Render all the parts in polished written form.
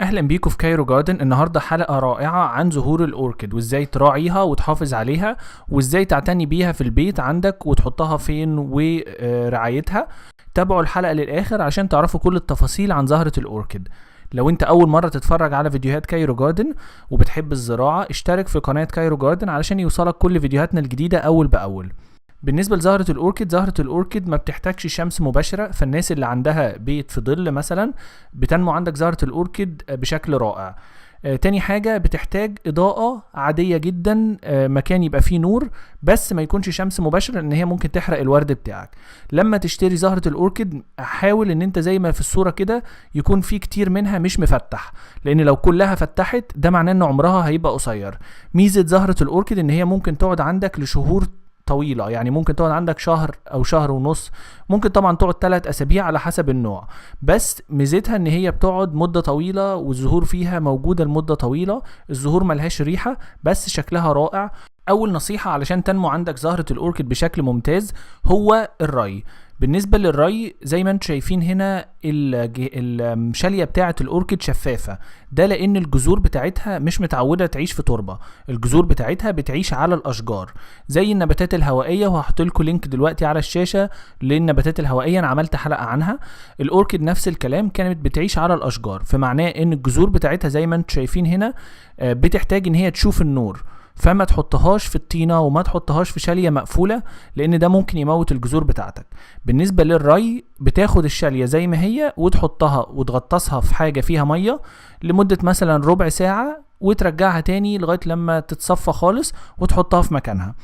اهلا بيكم في كايرو جاردن. النهارده حلقه رائعه عن زهور الاوركيد وازاي تراعيها وتحافظ عليها وازاي تعتني بيها في البيت عندك وتحطها فين ورعايتها. تابعوا الحلقه للاخر عشان تعرفوا كل التفاصيل عن زهره الاوركيد. لو انت اول مره تتفرج على فيديوهات كايرو جاردن وبتحب الزراعه، اشترك في قناه كايرو جاردن علشان يوصلك كل فيديوهاتنا الجديده اول باول. بالنسبه لزهره الاوركيد، زهره الاوركيد ما بتحتاجش شمس مباشره، فالناس اللي عندها بيت في ظل مثلا بتنمو عندك زهره الاوركيد بشكل رائع. تاني حاجة بتحتاج إضاءة عادية جدا، مكان يبقى فيه نور بس ما يكونش شمس مباشرة لأن هي ممكن تحرق الورد بتاعك. لما تشتري زهرة الأوركيد حاول إن أنت زي ما في الصورة كده يكون في كتير منها مش مفتح، لأن لو كلها فتحت ده معناه إن عمرها هيبقى قصير. ميزة زهرة الأوركيد إن هي ممكن تقعد عندك لشهور طويلة، يعني ممكن تقعد عندك شهر او شهر ونص، ممكن طبعا تقعد 3 اسابيع على حسب النوع. بس ميزتها ان هي بتقعد مدة طويلة والزهور فيها موجودة لمدة طويلة. الزهور ملهاش ريحة بس شكلها رائع. اول نصيحة علشان تنمو عندك زهرة الاوركيد بشكل ممتاز هو الري. بالنسبة للري زي ما انتم شايفين هنا الشالية بتاعة الأوركيد شفافة، ده لأن الجذور بتاعتها مش متعودة تعيش في تربة، الجذور بتاعتها بتعيش على الأشجار زي النباتات الهوائية، وهحط لكم لينك دلوقتي على الشاشة للنباتات الهوائية، أنا عملت حلقة عنها. الأوركيد نفس الكلام، كانت بتعيش على الأشجار، فمعناه إن الجذور بتاعتها زي ما انتم شايفين هنا بتحتاج إن هي تشوف النور، فما تحطهاش في الطينة وما تحطهاش في شالية مقفولة لان ده ممكن يموت الجذور بتاعتك. بالنسبة للري بتاخد الشالية زي ما هي وتحطها وتغطسها في حاجة فيها مية لمدة مثلا ربع ساعة وترجعها تاني لغاية لما تتصفى خالص وتحطها في مكانها.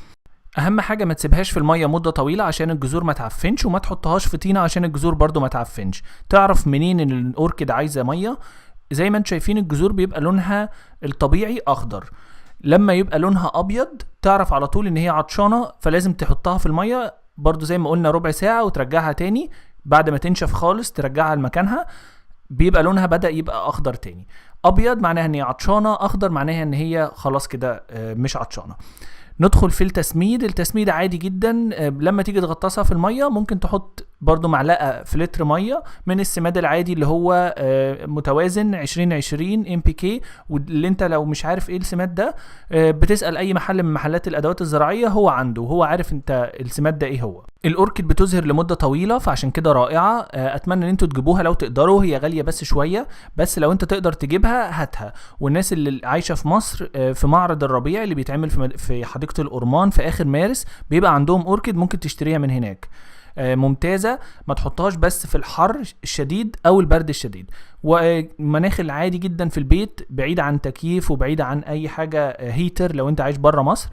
اهم حاجة ما تسيبهاش في المية مدة طويلة عشان الجذور ما تعفنش، وما تحطهاش في طينة عشان الجذور برضو ما تعفنش. تعرف منين ان الاوركيد عايزة مية؟ زي ما انتم شايفين الجذور بيبقى لونها الطبيعي اخضر، لما يبقى لونها ابيض تعرف على طول ان هي عطشانه، فلازم تحطها في الميه برضو زي ما قلنا ربع ساعه وترجعها تاني بعد ما تنشف خالص، ترجعها لمكانها. بيبقى لونها بدأ يبقى اخضر تاني. ابيض معناها ان هي عطشانه، اخضر معناها ان هي خلاص كده مش عطشانه. ندخل في التسميد عادي جدا. لما تيجي تغطسها في الميه ممكن تحط برضو معلقه في لتر ميه من السماد العادي اللي هو متوازن 2020 MPK. واللي انت لو مش عارف ايه السماد ده بتسأل اي محل من محلات الادوات الزراعيه، هو عنده، هو عارف انت السماد ده ايه هو. الاوركيد بتزهر لمده طويله فعشان كده رائعه. اتمنى ان انتوا تجيبوها لو تقدروا، هي غاليه بس شويه، بس لو انت تقدر تجيبها هاتها. والناس اللي عايشه في مصر في معرض الربيع اللي بيتعمل في حديقه الأورمان في اخر مارس بيبقى عندهم اوركيد، ممكن تشتريها من هناك. ممتازة. ما تحطهاش بس في الحر الشديد او البرد الشديد، ومناخ العادي جدا في البيت بعيد عن تكييف وبعيد عن اي حاجة هيتر لو انت عايش بره مصر.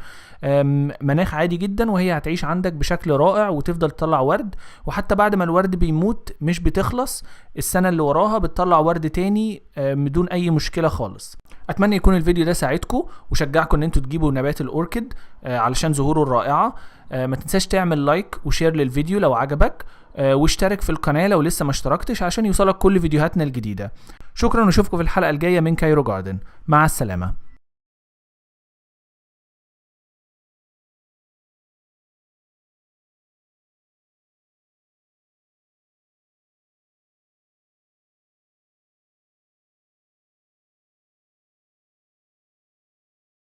مناخ عادي جدا وهي هتعيش عندك بشكل رائع وتفضل تطلع ورد، وحتى بعد ما الورد بيموت مش بتخلص، السنة اللي وراها بتطلع ورد تاني بدون اي مشكلة خالص. اتمنى يكون الفيديو ده ساعدكم وشجعكم ان انتوا تجيبوا نبات الاوركيد علشان ظهوره الرائعة. ما تنساش تعمل لايك وشير للفيديو لو عجبك، واشترك في القناة لو لسه ما اشتركتش عشان يوصلك كل فيديوهاتنا الجديدة. شكرا، ونشوفكم في الحلقة الجاية من كايرو جاردن. مع السلامة.